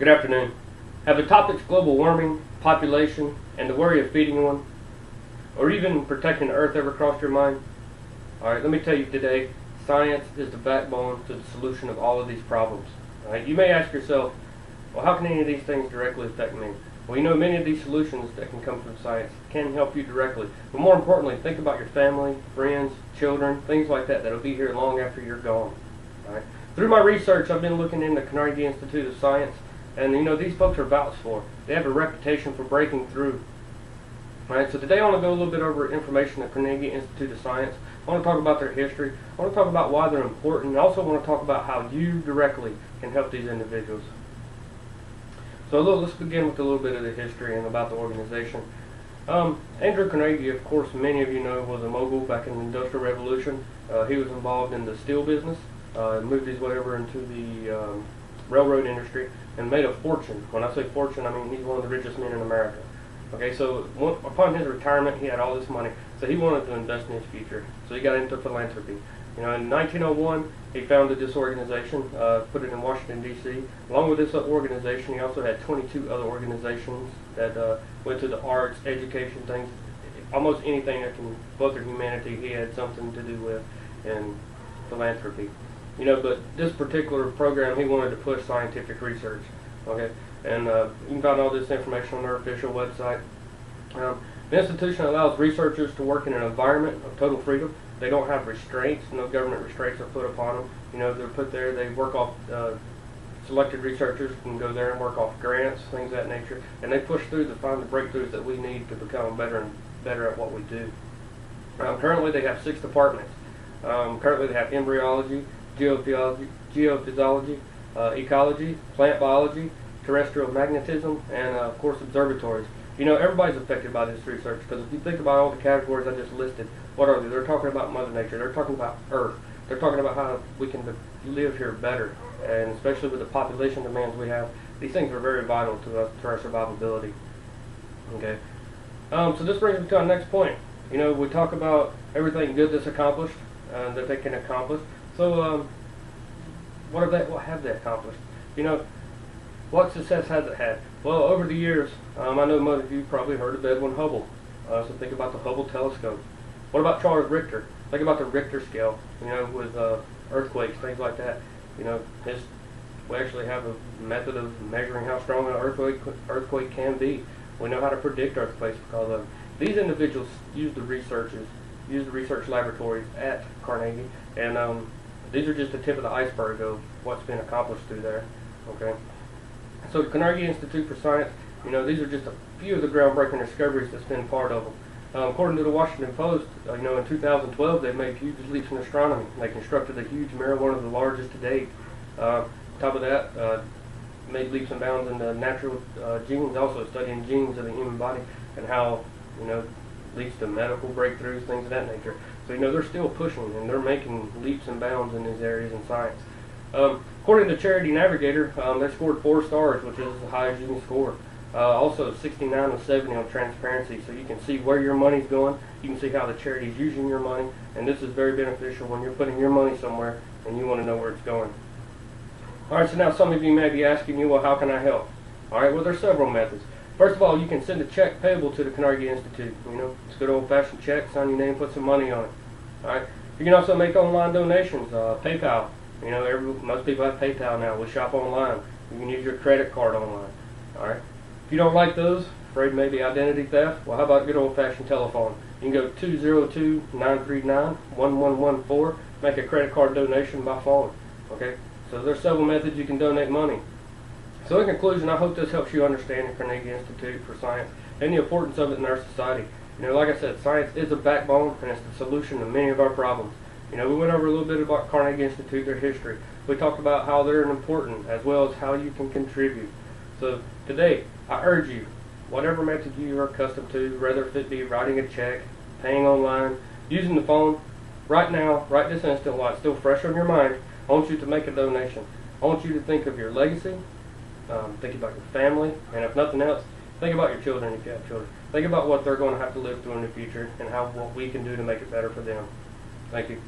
Good afternoon. Have the topics global warming, population, and the worry of feeding one, or even protecting the earth ever crossed your mind? Alright, let me tell you today, science is the backbone to the solution of all of these problems. Alright, you may ask yourself, well, how can any of these things directly affect me? Well, you know, many of these solutions that can come from science can help you directly. But more importantly, think about your family, friends, children, things like that that'll be here long after you're gone. Alright? Through my research, I've been looking into Carnegie Institute of Science, and you know, these folks are vouched for. They have a reputation for breaking through. Alright, so today I want to go a little bit over information at Carnegie Institute of Science. I want to talk about their history. I want to talk about why they're important, and I also want to talk about how you directly can help these individuals. So let's begin with a little bit of the history and about the organization. Andrew Carnegie, of course, many of you know, was a mogul back in the Industrial Revolution. He was involved in the steel business, moved his way over into the railroad industry, and made a fortune. When I say fortune, I mean he's one of the richest men in America. Okay, so upon his retirement, he had all this money, so he wanted to invest in his future. So he got into philanthropy. You know, in 1901, he founded this organization, put it in Washington, D.C. Along with this organization, he also had 22 other organizations that went to the arts, education, things, almost anything that can further humanity, he had something to do with in philanthropy. You know, but this particular program, he wanted to push scientific research. Okay, and you can find all this information on their official website. The institution allows researchers to work in an environment of total freedom. They don't have restraints. No government restraints are put upon them. You know, they're put there. They work off, selected researchers can go there and work off grants, things of that nature, and they push through to find the breakthroughs that we need to become better and better at what we do. Currently, they have 6 departments. Currently, they have embryology, geophysiology, ecology, plant biology, terrestrial magnetism, and of course observatories. You know, everybody's affected by this research, because if you think about all the categories I just listed, what are they? They're talking about Mother Nature. They're talking about Earth. They're talking about how we can live here better, and especially with the population demands we have, these things are very vital to us, to our survivability. Okay, so this brings me to our next point. You know, we talk about everything good that's accomplished, that they can accomplish. So, what have they accomplished? You know, what success has it had? Well, over the years, I know most of you probably heard of Edwin Hubble. So think about the Hubble telescope. What about Charles Richter? Think about the Richter scale, you know, with earthquakes, things like that. You know, we actually have a method of measuring how strong an earthquake can be. We know how to predict earthquakes because of these individuals use the research laboratories at Carnegie, and these are just the tip of the iceberg of what's been accomplished through there. Okay, so the Carnegie Institute for Science, you know, these are just a few of the groundbreaking discoveries that's been part of them. According to the Washington Post, you know, in 2012 they made huge leaps in astronomy. They constructed a huge mirror, one of the largest to date. On top of that, made leaps and bounds in the natural genes, also studying genes of the human body and how, you know, leads to medical breakthroughs, things of that nature. So, you know, they're still pushing and they're making leaps and bounds in these areas in science. According to Charity Navigator, they scored 4 stars, which is the highest you can score. Also 69 of 70 on transparency, so you can see where your money's going. You can see how the charity is using your money, and this is very beneficial when you're putting your money somewhere and you want to know where it's going. Alright, so now some of you may be asking you, well, how can I help? Alright, well, there's several methods. First of all, you can send a check payable to the Carnegie Institute. You know, it's a good old-fashioned check, sign your name, put some money on it. Alright, you can also make online donations, PayPal. You know, most people have PayPal now. We shop online. You can use your credit card online. Alright, if you don't like those, afraid maybe identity theft, well, how about good old-fashioned telephone? You can go 202-939-1114, make a credit card donation by phone. Okay, so there's several methods you can donate money. So in conclusion, I hope this helps you understand the Carnegie Institute for Science and the importance of it in our society. You know, like I said, science is a backbone and it's the solution to many of our problems. You know, we went over a little bit about Carnegie Institute, their history. We talked about how they're important as well as how you can contribute. So today, I urge you, whatever method you are accustomed to, whether if it be writing a check, paying online, using the phone, right now, right this instant, while it's still fresh on your mind, I want you to make a donation. I want you to think of your legacy, think about your family, and if nothing else, think about your children if you have children. Think about what they're going to have to live through in the future and what we can do to make it better for them. Thank you.